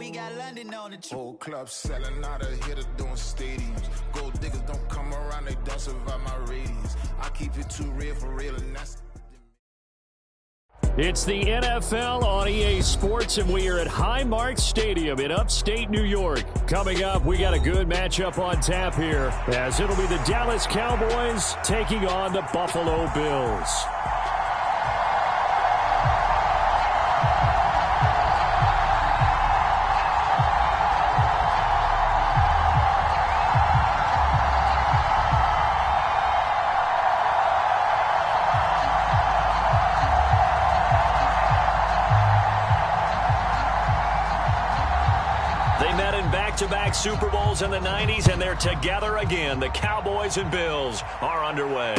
we got London on the Whole club selling out of hitter doing stadiums. Gold diggers don't come around, they don't survive my radius. I keep it too real for real, and that's... It's the NFL on EA Sports, and we are at Highmark Stadium in upstate New York. Coming up, we got a good matchup on tap here, as it'll be the Dallas Cowboys taking on the Buffalo Bills. Back-to-back Super Bowls in the 90s, and they're together again. The Cowboys and Bills are underway.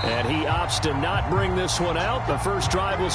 And he opts to not bring this one out. The first drive will...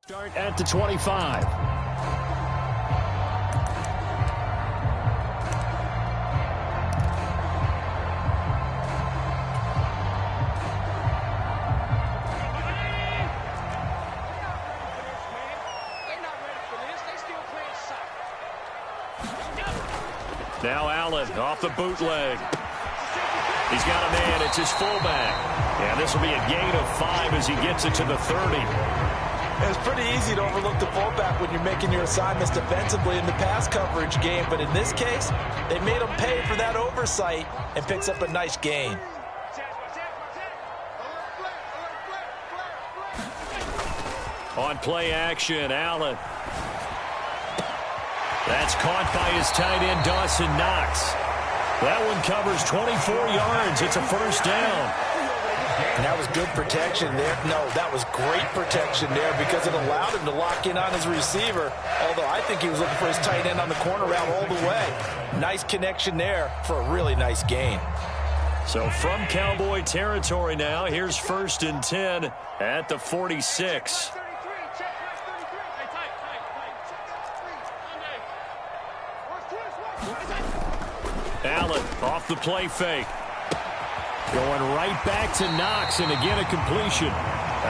Start at the 25. Now Allen off the bootleg. He's got a man. It's his fullback. And this will be a gain of 5 as he gets it to the 30. It's pretty easy to overlook the fullback when you're making your assignments defensively in the pass coverage game. But in this case, they made him pay for that oversight and picks up a nice gain. On play action, Allen. That's caught by his tight end, Dawson Knox. That one covers 24 yards. It's a first down. And that was good protection there. No, that was great protection there because it allowed him to lock in on his receiver, although I think he was looking for his tight end on the corner route all the way. Nice connection there for a really nice gain. So from Cowboy territory now, here's 1st and 10 at the 46. Allen off the play fake. Going right back to Knox, and again a completion.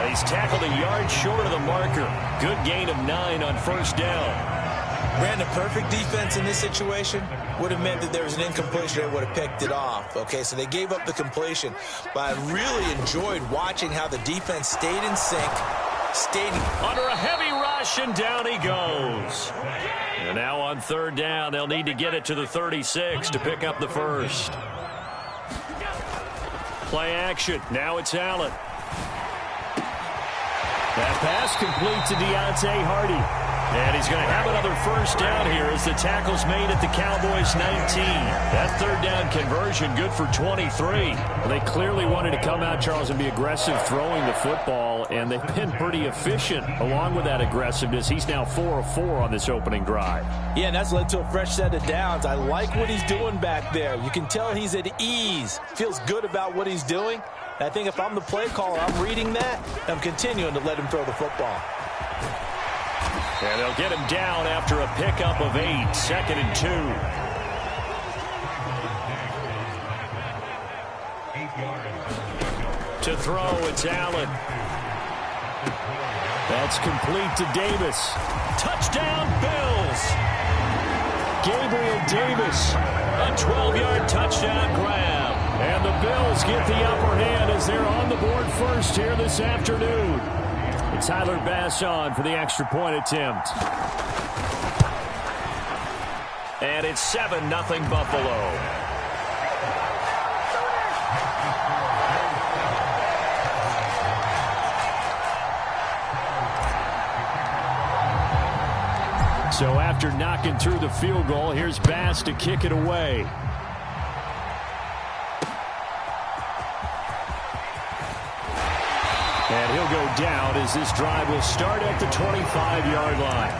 He's tackled a yard short of the marker. Good gain of 9 on first down. Brandon, perfect defense in this situation would have meant that there was an incompletion that would have picked it off. Okay, so they gave up the completion, but I really enjoyed watching how the defense stayed in sync, stayed under a heavy rush, and down he goes. And now on 3rd down, they'll need to get it to the 36 to pick up the first. Play action. Now it's Allen. That pass complete to Deontay Hardy. And he's going to have another first down here as the tackle's made at the Cowboys' 19. That 3rd down conversion good for 23. Well, they clearly wanted to come out, Charles, and be aggressive throwing the football, and they've been pretty efficient along with that aggressiveness. He's now 4 of 4 on this opening drive. Yeah, and that's led to a fresh set of downs. I like what he's doing back there. You can tell he's at ease, feels good about what he's doing. And I think if I'm the play caller, I'm reading that, and I'm continuing to let him throw the football. And they'll get him down after a pickup of 8, 2nd and 2. To throw, it's Allen. That's complete to Davis. Touchdown, Bills. Gabriel Davis, a 12-yard touchdown grab. And the Bills get the upper hand as they're on the board first here this afternoon. And Tyler Bass on for the extra point attempt. And it's 7-0 Buffalo. So after knocking through the field goal, here's Bass to kick it away. And down as this drive will start at the 25-yard line.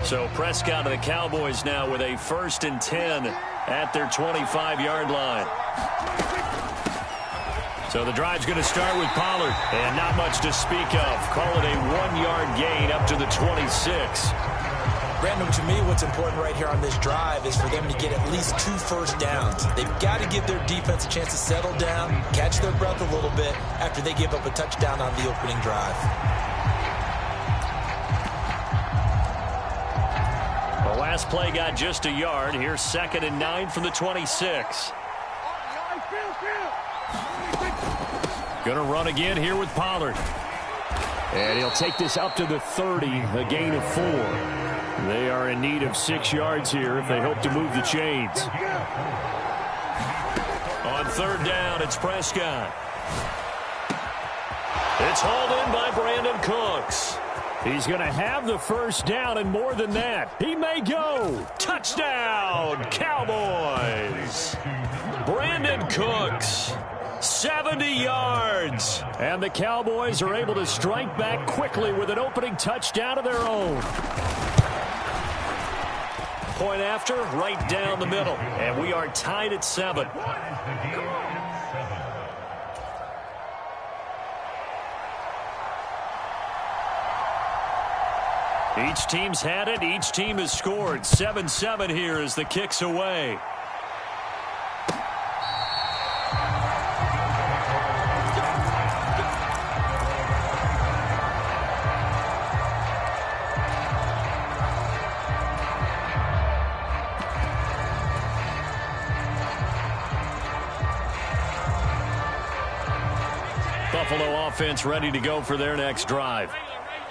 So Prescott and the Cowboys now with a 1st and 10 at their 25-yard line. So the drive's going to start with Pollard, and not much to speak of. Call it a 1-yard gain up to the 26. Brandon, to me, what's important right here on this drive is for them to get at least 2 first downs. They've got to give their defense a chance to settle down, catch their breath a little bit after they give up a touchdown on the opening drive. The last play got just a yard. Here's 2nd and 9 from the 26. Going to run again here with Pollard. And he'll take this up to the 30, a gain of 4. They are in need of 6 yards here if they hope to move the chains. On 3rd down, it's Prescott. It's hauled in by Brandon Cooks. He's going to have the 1st down, and more than that, he may go. Touchdown, Cowboys. Brandon Cooks. 70 yards. And the Cowboys are able to strike back quickly with an opening touchdown of their own. Point after, right down the middle. And we are tied at 7. Each team's had it. Each team has scored. 7-7 here as the kick's away. Buffalo offense ready to go for their next drive.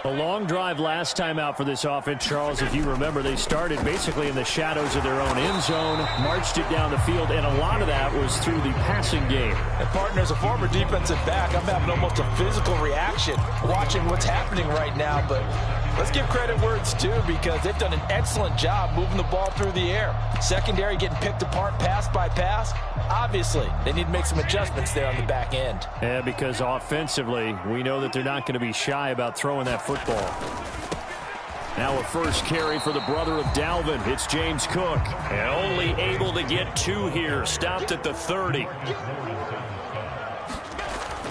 A long drive last time out for this offense, Charles. If you remember, they started basically in the shadows of their own end zone, marched it down the field, and a lot of that was through the passing game. And partner, as a former defensive back, I'm having almost a physical reaction watching what's happening right now. But let's give credit where it's due, because they've done an excellent job moving the ball through the air. Secondary getting picked apart pass by pass. Obviously, they need to make some adjustments there on the back end. Yeah, because offensively, we know that they're not going to be shy about throwing that football. Now a first carry for the brother of Dalvin. It's James Cook. And only able to get 2 here. Stopped at the 30.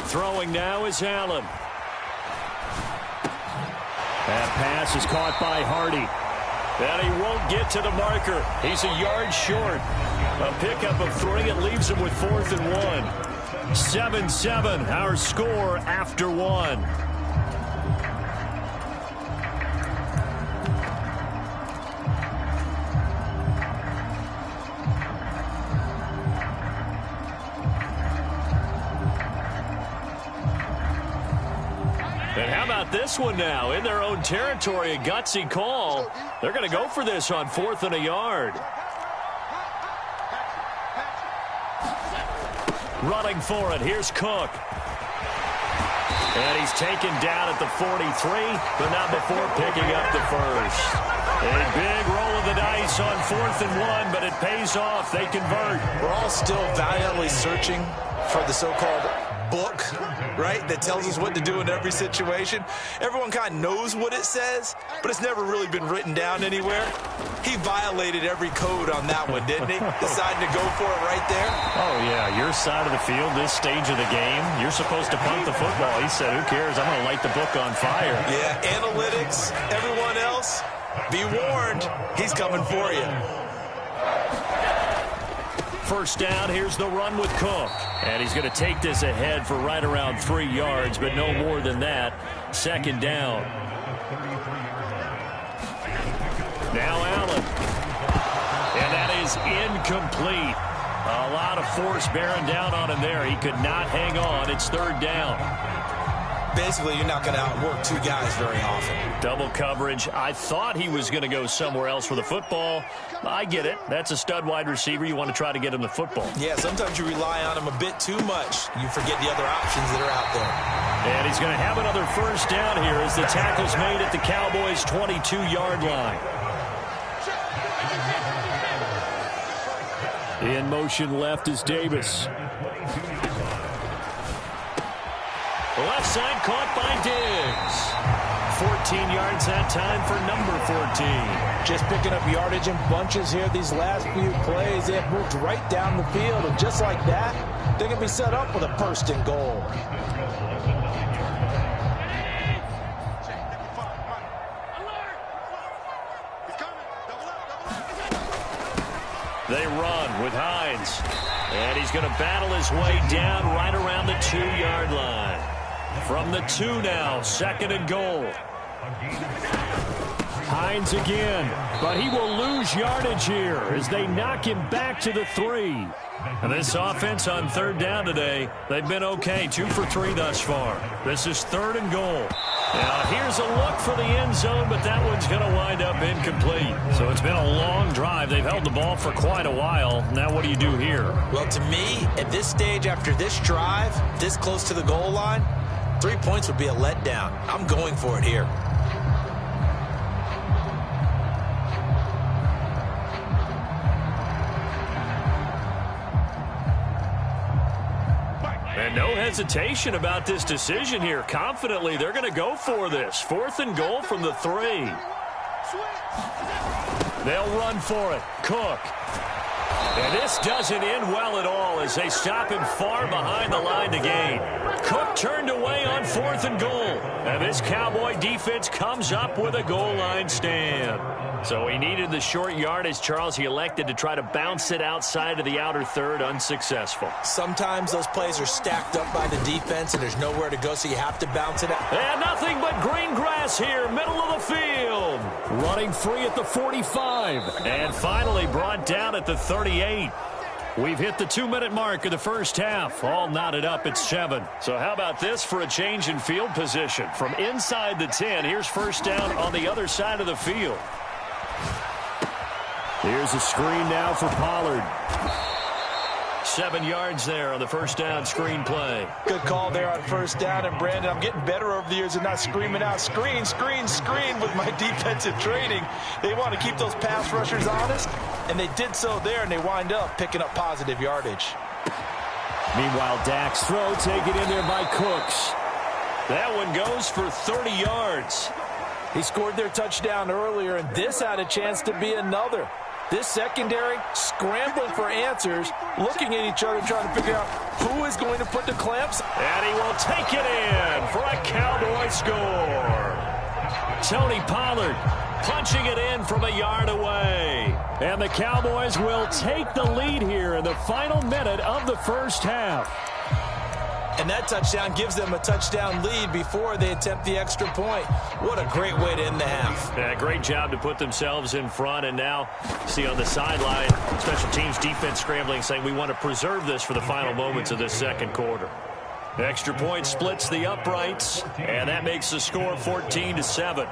Throwing now is Allen. That pass is caught by Hardy. And he won't get to the marker. He's a yard short. A pickup of 3. It leaves him with 4th and 1. 7-7, our score after 1. And how about this one now? In their own territory, a gutsy call. They're going to go for this on 4th and a yard. Running for it. Here's Cook. And he's taken down at the 43, but not before picking up the first. A big roll of the dice on 4th and 1, but it pays off. They convert. We're all still valiantly searching for the so-called book, right, that tells us what to do in every situation. Everyone kind of knows what it says, but it's never really been written down anywhere. He violated every code on that one, didn't he? Deciding to go for it right there. Oh, yeah, your side of the field, this stage of the game, you're supposed to punt the football. He said, who cares? I'm going to light the book on fire. Yeah, analytics, everyone else, be warned, he's coming for you. First down, here's the run with Cook. And he's going to take this ahead for right around 3 yards, but no more than that. 2nd down. Now Allen. And that is incomplete. A lot of force bearing down on him there. He could not hang on. It's 3rd down. Basically, you're not going to outwork two guys very often. Double coverage. I thought he was going to go somewhere else for the football. I get it. That's a stud wide receiver. You want to try to get him the football. Yeah, sometimes you rely on him a bit too much. You forget the other options that are out there. And he's going to have another first down here as the tackle's made at the Cowboys' 22-yard line. In motion left is Davis. Left side caught by Diggs. 14 yards that time for number 14. Just picking up yardage in bunches here these last few plays. They have moved right down the field, and just like that, they're going to be set up with a first and goal. They run with Hines. And he's going to battle his way down right around the 2-yard line. From the 2 now, second and goal. Hines again, but he will lose yardage here as they knock him back to the 3. And this offense on third down today, they've been okay, 2 for 3 thus far. This is third and goal. Now here's a look for the end zone, but that one's going to wind up incomplete. So it's been a long drive. They've held the ball for quite a while. Now what do you do here? Well, to me, at this stage after this drive, this close to the goal line, 3 points would be a letdown. I'm going for it here. And no hesitation about this decision here. Confidently, they're going to go for this. Fourth and goal from the 3. They'll run for it. Cook. And this doesn't end well at all as they stop him far behind the line to gain. Cook turned away on fourth and goal. And this Cowboy defense comes up with a goal line stand. So he needed the short yardage, Charles. He elected to try to bounce it outside of the outer third, unsuccessful. Sometimes those plays are stacked up by the defense and there's nowhere to go, so you have to bounce it out. And nothing but green grass here, middle of the field. Running free at the 45. And finally brought down at the 38. We've hit the 2-minute mark of the first half. All knotted up at 7. So how about this for a change in field position? From inside the 10, here's first down on the other side of the field. Here's a screen now for Pollard. 7 yards there on the first down screen play. Good call there on first down. And, Brandon, I'm getting better over the years and not screaming out, screen, screen, screen with my defensive training. They want to keep those pass rushers honest, and they did so there, and they wind up picking up positive yardage. Meanwhile, Dak's throw taken in there by Cooks. That one goes for 30 yards. He scored their touchdown earlier, and this had a chance to be another. This secondary scrambling for answers, looking at each other, trying to figure out who is going to put the clamps. And he will take it in for a Cowboy score. Tony Pollard punching it in from a yard away. And the Cowboys will take the lead here in the final minute of the first half. And that touchdown gives them a touchdown lead before they attempt the extra point. What a great way to end the half. Yeah, great job to put themselves in front. And now, see on the sideline, special teams defense scrambling, saying we want to preserve this for the final moments of this second quarter. The extra point splits the uprights, and that makes the score 14-7.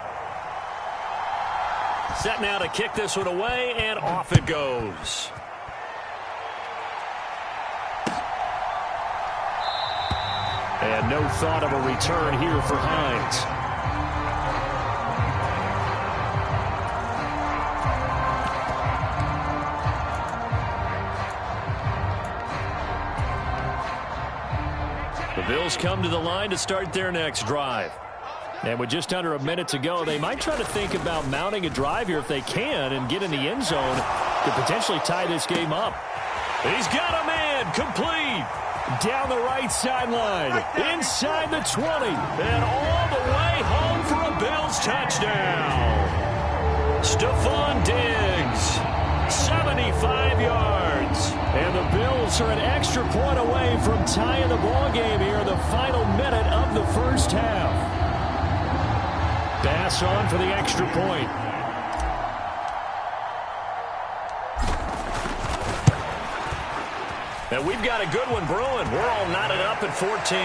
Set now to kick this one away, and off it goes. And no thought of a return here for Hines. The Bills come to the line to start their next drive. And with just under a minute to go, they might try to think about mounting a drive here if they can and get in the end zone to potentially tie this game up. He's got a man, complete. Down the right sideline, inside the 20, and all the way home for a Bills touchdown. Stephon Diggs, 75 yards. And the Bills are an extra point away from tying the ball game here in the final minute of the first half. Bass on for the extra point. And we've got a good one brewing. We're all knotted up at 14.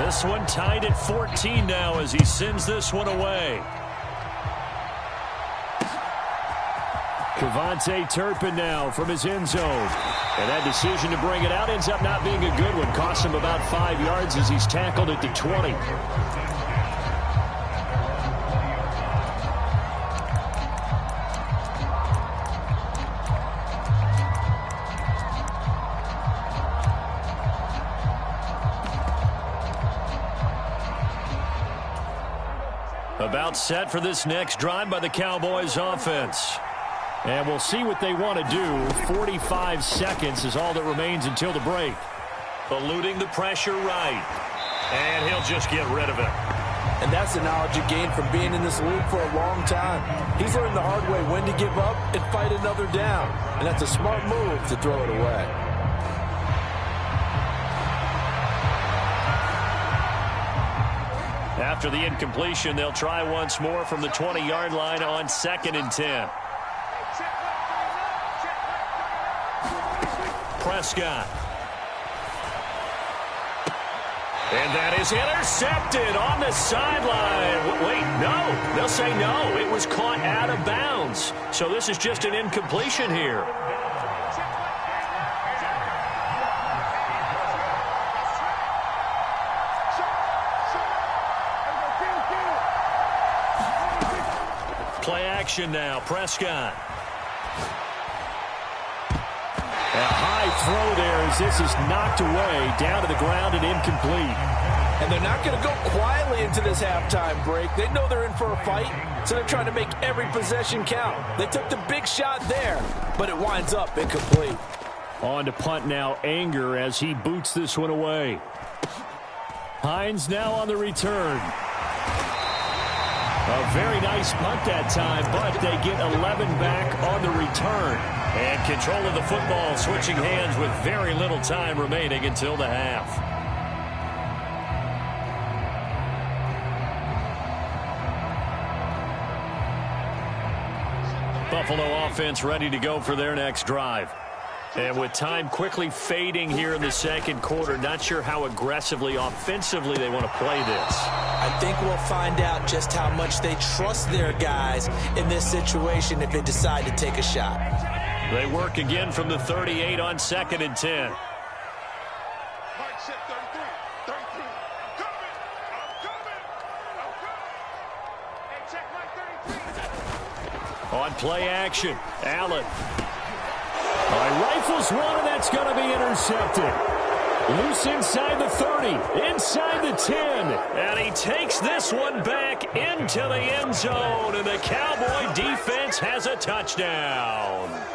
This one tied at 14 now as he sends this one away. KaVontae Turpin now from his end zone. And that decision to bring it out ends up not being a good one. Costs him about 5 yards as he's tackled at the 20. About set for this next drive by the Cowboys offense. And we'll see what they want to do. 45 seconds is all that remains until the break. Eluding the pressure right. And he'll just get rid of it. And that's the knowledge you gain from being in this league for a long time. He's learned the hard way when to give up and fight another down. And that's a smart move to throw it away. After the incompletion, they'll try once more from the 20-yard line on 2nd and 10. Prescott. And that is intercepted on the sideline. Wait, no. They'll say no. It was caught out of bounds. So this is just an incompletion here. Play action now. Prescott. A high throw there as this is knocked away, down to the ground and incomplete. And they're not going to go quietly into this halftime break. They know they're in for a fight, so they're trying to make every possession count. They took the big shot there, but it winds up incomplete. On to punt now, Anger as he boots this one away. Hines now on the return. A very nice punt that time, but they get 11 back on the return. And control of the football switching hands with very little time remaining until the half. Buffalo offense ready to go for their next drive. And with time quickly fading here in the second quarter, not sure how aggressively, offensively they want to play this. I think we'll find out just how much they trust their guys in this situation if they decide to take a shot. They work again from the 38 on 2nd and 10. On play action, Allen. Rifles one, and that's going to be intercepted. Loose inside the 30, inside the 10. And he takes this one back into the end zone, and the Cowboy defense has a touchdown.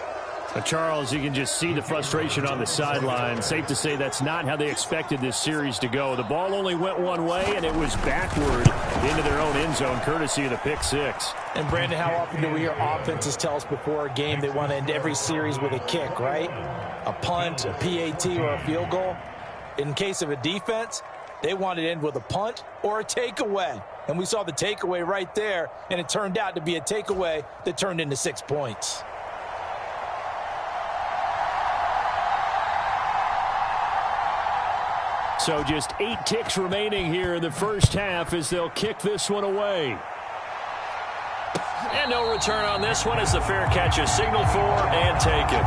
Charles, you can just see the frustration on the sideline. Safe to say that's not how they expected this series to go. The ball only went one way, and it was backward into their own end zone, courtesy of the pick six. And, Brandon, how often do we hear offenses tell us before a game they want to end every series with a kick, right? A punt, a PAT, or a field goal. In case of a defense, they want to end with a punt or a takeaway. And we saw the takeaway right there, and it turned out to be a takeaway that turned into 6 points. So just 8 ticks remaining here in the first half as they'll kick this one away. And no return on this one as the fair catch is signaled for and taken.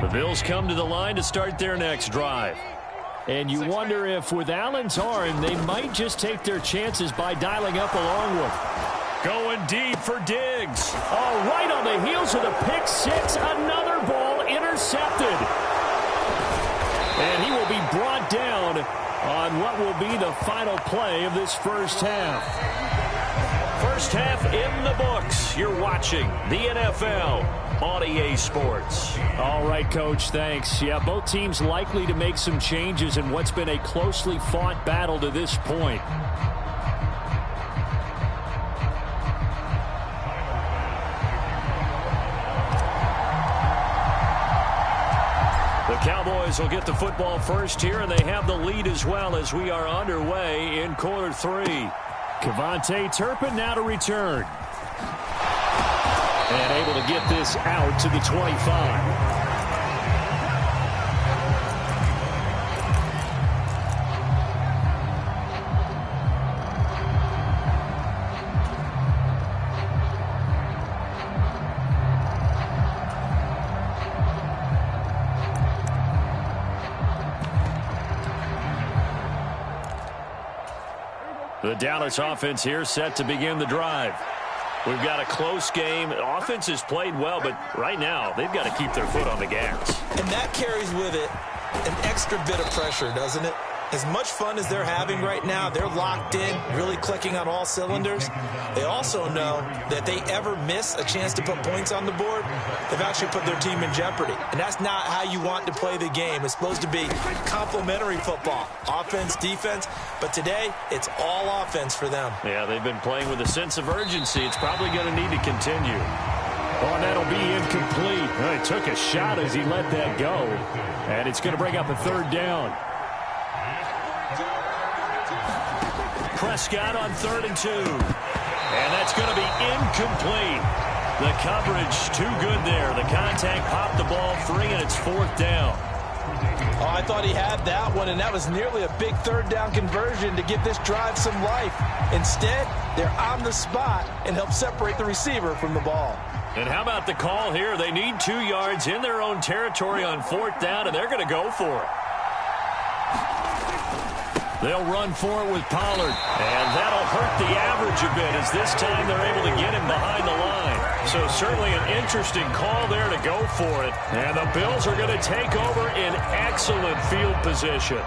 The Bills come to the line to start their next drive. And you wonder if with Allen's arm, they might just take their chances by dialing up a long one. Going deep for Diggs. Oh, right on the heels of the pick six. Another ball intercepted. And he will be brought down on what will be the final play of this first half. First half in the books. You're watching the NFL on EA Sports. All right, Coach, thanks. Yeah, both teams likely to make some changes in what's been a closely fought battle to this point. The Cowboys will get the football first here, and they have the lead as well as we are underway in quarter 3. KaVontae Turpin now to return. And able to get this out to the 25. The Dallas offense here set to begin the drive. We've got a close game. The offense has played well, but right now they've got to keep their foot on the gas. And that carries with it an extra bit of pressure, doesn't it? As much fun as they're having right now, they're locked in, really clicking on all cylinders. They also know that they ever miss a chance to put points on the board, they've actually put their team in jeopardy. And that's not how you want to play the game. It's supposed to be complementary football, offense, defense. But today, it's all offense for them. Yeah, they've been playing with a sense of urgency. It's probably going to need to continue. Oh, and that'll be incomplete. Well, he took a shot as he let that go. And it's going to bring up a third down. Prescott on 3rd and 2. And that's going to be incomplete. The coverage too good there. The contact popped the ball free, and it's 4th down. Oh, I thought he had that one, and that was nearly a big 3rd down conversion to give this drive some life. Instead, they're on the spot and help separate the receiver from the ball. And how about the call here? They need 2 yards in their own territory on 4th down, and they're going to go for it. They'll run for it with Pollard, and that'll hurt the average a bit as this time they're able to get him behind the line. So certainly an interesting call there to go for it. And the Bills are going to take over in excellent field position.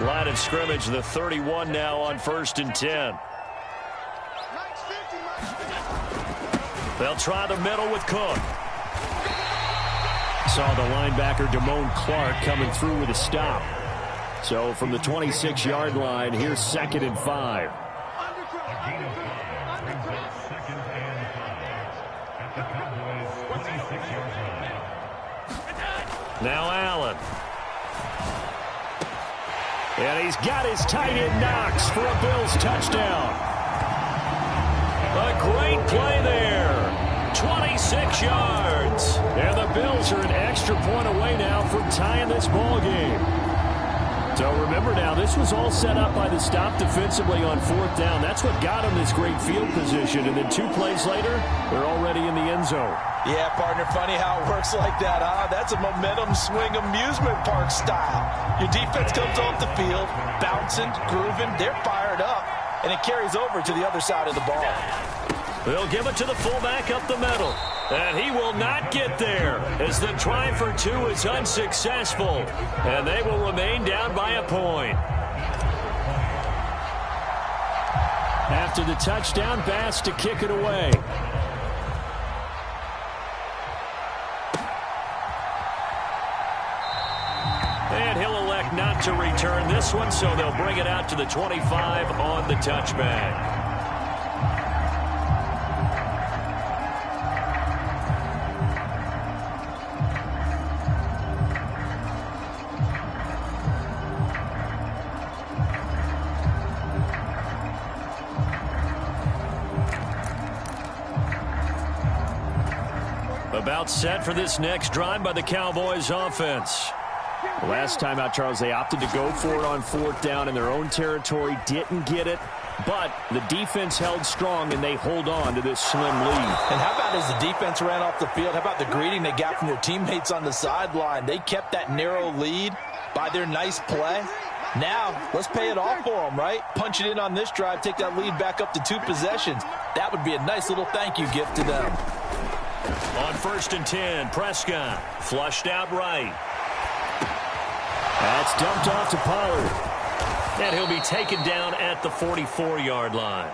Line of scrimmage, the 31 now on 1st and 10. They'll try the middle with Cook. Saw the linebacker Damone Clark coming through with a stop. So from the 26-yard line, here's 2nd and 5. Now Allen. And he's got his tight end Knox for a Bills touchdown. A great play there. 26 yards. And the Bills are an extra point away now from tying this ball game. So remember now, this was all set up by the stop defensively on 4th down. That's what got them this great field position. And then 2 plays later, they're already in the end zone. Yeah, partner, funny how it works like that, huh? That's a momentum swing amusement park style. Your defense comes off the field, bouncing, grooving, they're fired up, and it carries over to the other side of the ball. They'll give it to the fullback up the middle. And he will not get there as the try for 2 is unsuccessful. And they will remain down by a point. After the touchdown, Bass to kick it away. And he'll elect not to return this one, so they'll bring it out to the 25 on the touchback. About set for this next drive by the Cowboys offense. Last time out, Charles, they opted to go for it on 4th down in their own territory. Didn't get it, but the defense held strong, and they hold on to this slim lead. And how about as the defense ran off the field, how about the greeting they got from their teammates on the sideline? They kept that narrow lead by their nice play. Now, let's pay it off for them, right? Punch it in on this drive, take that lead back up to 2 possessions. That would be a nice little thank you gift to them. On 1st and 10, Prescott flushed out right. That's dumped off to Pollard. And he'll be taken down at the 44-yard line.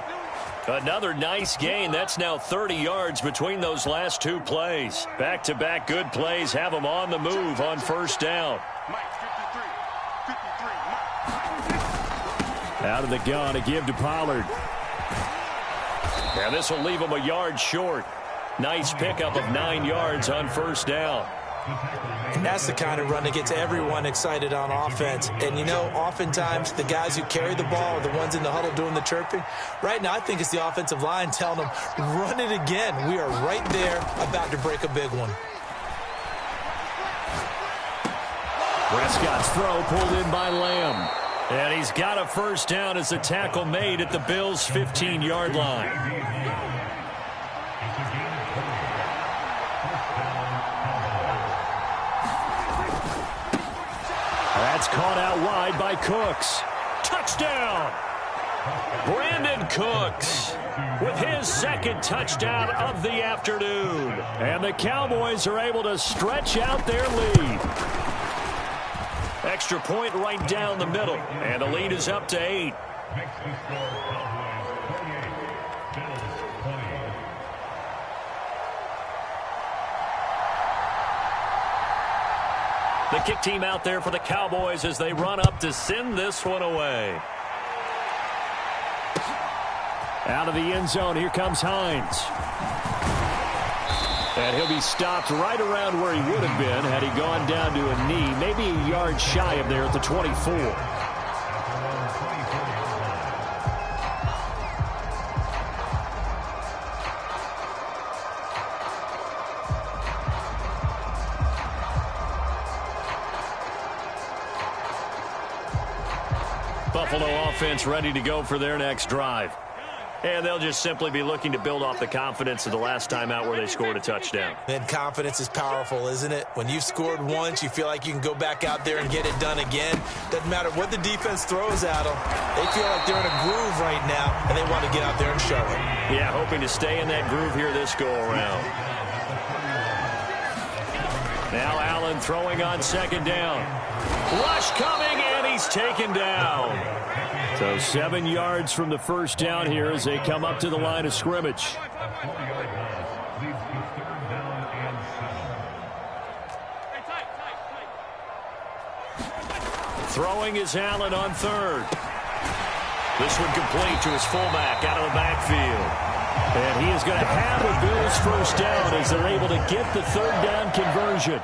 Another nice gain. That's now 30 yards between those last 2 plays. Back-to-back good plays have them on the move on 1st down. Out of the gun to give to Pollard. And this will leave him a yard short. Nice pickup of 9 yards on first down. And that's the kind of run that gets everyone excited on offense. And, you know, oftentimes the guys who carry the ball are the ones in the huddle doing the chirping. Right now, I think it's the offensive line telling them, run it again. We are right there about to break a big one. Prescott's throw pulled in by Lamb. And he's got a first down as the tackle made at the Bills' 15-yard line. That's caught out wide by Cooks. Touchdown! Brandon Cooks with his second touchdown of the afternoon. And the Cowboys are able to stretch out their lead. Extra point right down the middle. And the lead is up to 8. The kick team out there for the Cowboys as they run up to send this one away. Out of the end zone, here comes Hines. And he'll be stopped right around where he would have been had he gone down to a knee, maybe a yard shy of there at the 24. Buffalo offense ready to go for their next drive. And they'll just simply be looking to build off the confidence of the last time out where they scored a touchdown. And confidence is powerful, isn't it? When you've scored once, you feel like you can go back out there and get it done again. Doesn't matter what the defense throws at them. They feel like they're in a groove right now, and they want to get out there and show it. Yeah, hoping to stay in that groove here this go-around. Now Allen throwing on second down. Rush coming, and he's taken down. So 7 yards from the first down here as they come up to the line of scrimmage. Throwing is Allen on third. This one complete to his fullback out of the backfield. And he is going to have the Bills first down as they're able to get the third down conversion.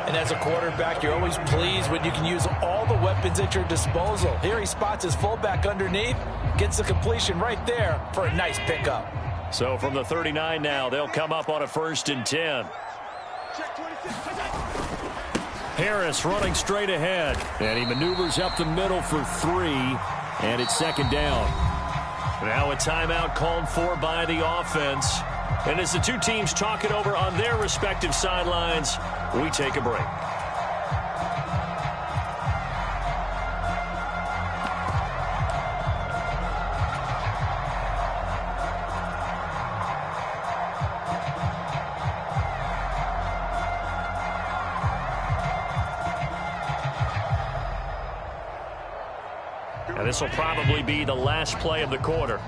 And as a quarterback, you're always pleased when you can use all the weapons at your disposal. Here he spots his fullback underneath, gets the completion right there for a nice pickup. So from the 39 now, they'll come up on a 1st and 10. Harris running straight ahead. And he maneuvers up the middle for 3. And it's second down. Now a timeout called for by the offense. And as the two teams talk it over on their respective sidelines, we take a break. And this will probably be the last play of the quarter.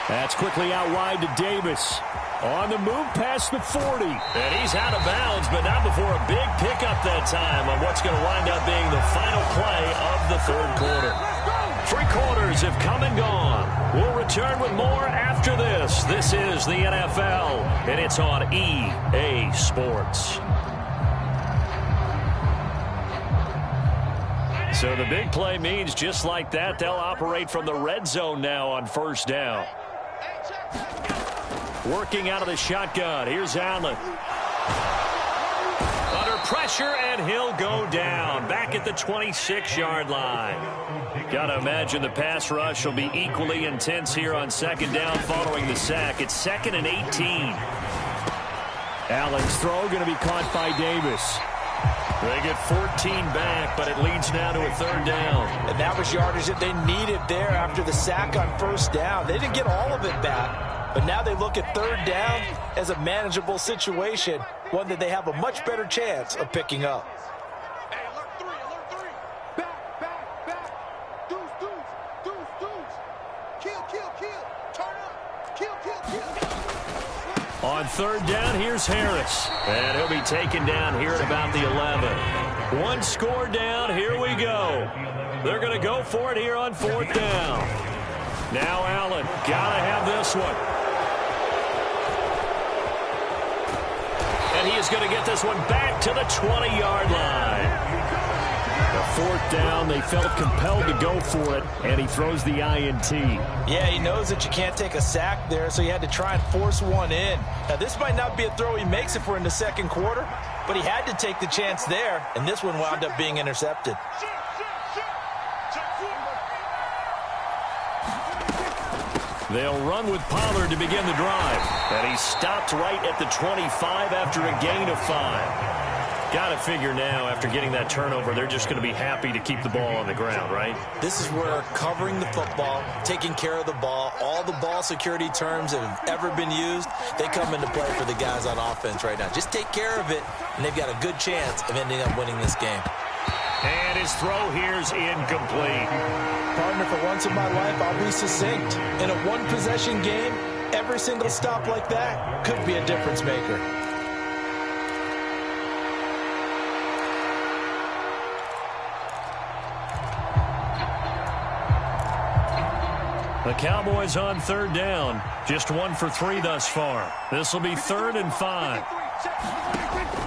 That's quickly out wide to Davis. On the move past the 40. And he's out of bounds, but not before a big pickup that time on what's going to wind up being the final play of the third quarter. 3 quarters have come and gone. We'll return with more after this. This is the NFL, and it's on EA Sports. So the big play means just like that, they'll operate from the red zone now on first down. Working out of the shotgun. Here's Allen. Under pressure, and he'll go down. Back at the 26-yard line. Got to imagine the pass rush will be equally intense here on second down following the sack. It's 2nd and 18. Allen's throw going to be caught by Davis. They get 14 back, but it leads now to a third down. And that was yardage that they needed there after the sack on first down. They didn't get all of it back, but now they look at third down as a manageable situation, one that they have a much better chance of picking up. Hey, alert 3, alert 3. Back. Deuce. Kill. Turn up. Kill. On third down, here's Harris. And he'll be taken down here at about the 11. One score down, here we go. They're going to go for it here on fourth down. Now Allen, got to have this one. And he is going to get this one back to the 20-yard line. The fourth down, they felt compelled to go for it, and he throws the INT. Yeah, he knows that you can't take a sack there, so he had to try and force one in. Now, this might not be a throw he makes if we're in the second quarter, but he had to take the chance there, and this one wound up being intercepted. They'll run with Pollard to begin the drive. And he stopped right at the 25 after a gain of 5. Got to figure now, after getting that turnover, they're just going to be happy to keep the ball on the ground, right? This is where covering the football, taking care of the ball, all the ball security terms that have ever been used, they come into play for the guys on offense right now. Just take care of it, and they've got a good chance of ending up winning this game. And his throw here's incomplete. Partner, for once in my life, I'll be succinct. In a one-possession game, every single stop like that could be a difference maker. The Cowboys on third down. Just 1 for 3 thus far. This will be 3rd and 5.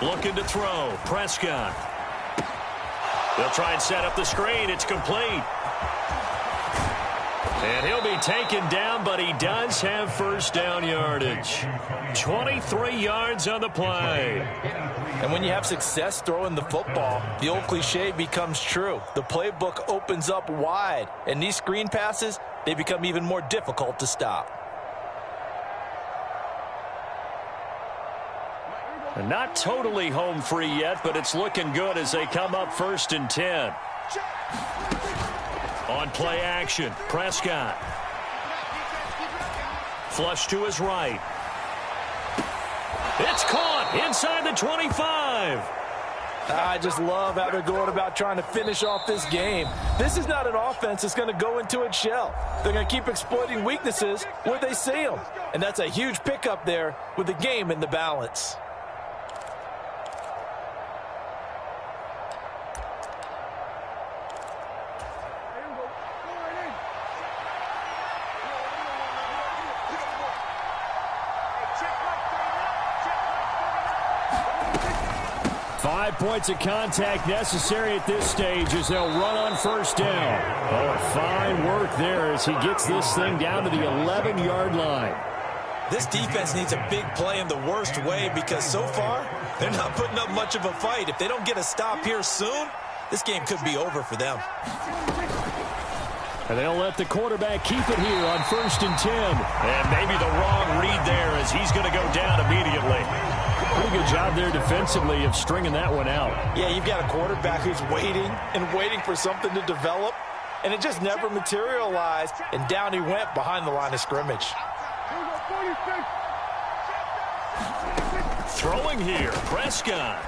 Looking to throw. Prescott. They'll try and set up the screen. It's complete. And he'll be taken down, but he does have first down yardage. 23 yards on the play. And when you have success throwing the football, the old cliche becomes true. The playbook opens up wide, and these screen passes, they become even more difficult to stop. And not totally home free yet, but it's looking good as they come up 1st and 10. On play action, Prescott. Flush to his right. It's caught inside the 25. I just love how they're going about trying to finish off this game. This is not an offense that's going to go into its shell. They're going to keep exploiting weaknesses where they see them. And that's a huge pickup there with the game in the balance. Points of contact necessary at this stage as they'll run on first down. Oh, fine work there as he gets this thing down to the 11-yard line. This defense needs a big play in the worst way because so far they're not putting up much of a fight. If they don't get a stop here soon, this game could be over for them. And they'll let the quarterback keep it here on 1st and 10. And maybe the wrong read there as he's going to go down immediately. Pretty good job there defensively of stringing that one out. Yeah, you've got a quarterback who's waiting and waiting for something to develop, and it just never materialized, and down he went behind the line of scrimmage. Throwing here, Prescott.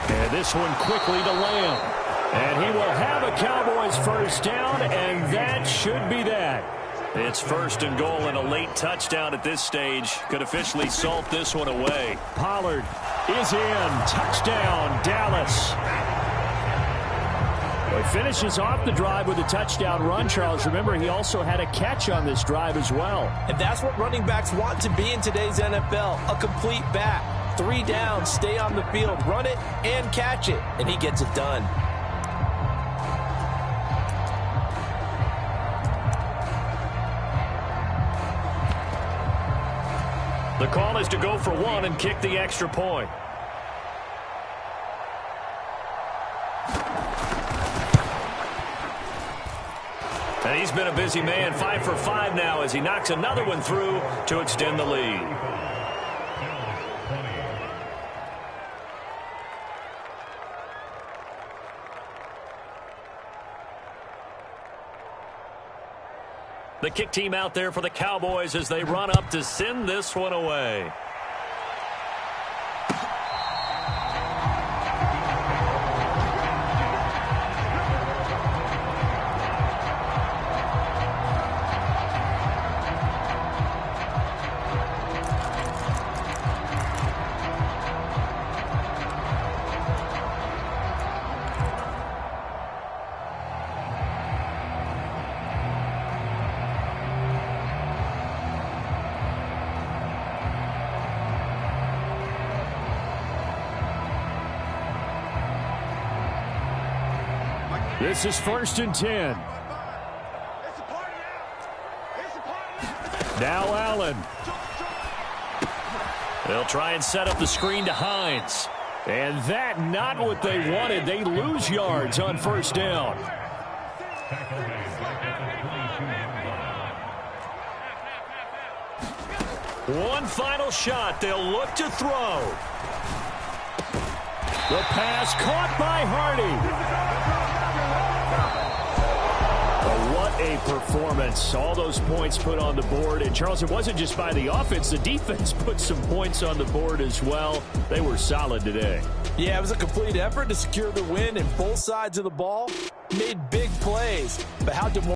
And this one quickly to Lamb. And he will have a Cowboys first down, and that should be that. It's 1st and goal and a late touchdown at this stage. Could officially salt this one away. Pollard is in. Touchdown, Dallas. Well, he finishes off the drive with a touchdown run, Charles. Remember, he also had a catch on this drive as well. And that's what running backs want to be in today's NFL, a complete back. 3 downs, stay on the field, run it, and catch it. And he gets it done. The call is to go for 1 and kick the extra point. And he's been a busy man, 5 for 5 now as he knocks another one through to extend the lead. The kick team out there for the Cowboys as they run up to send this one away. This is 1st and 10. Now Allen. They'll try and set up the screen to Hines. And that not what they wanted. They lose yards on 1st down. One final shot. They'll look to throw. The pass caught by Hardy. What a performance. All those points put on the board. And, Charles, it wasn't just by the offense. The defense put some points on the board as well. They were solid today. Yeah, it was a complete effort to secure the win, and both sides of the ball made big plays. But how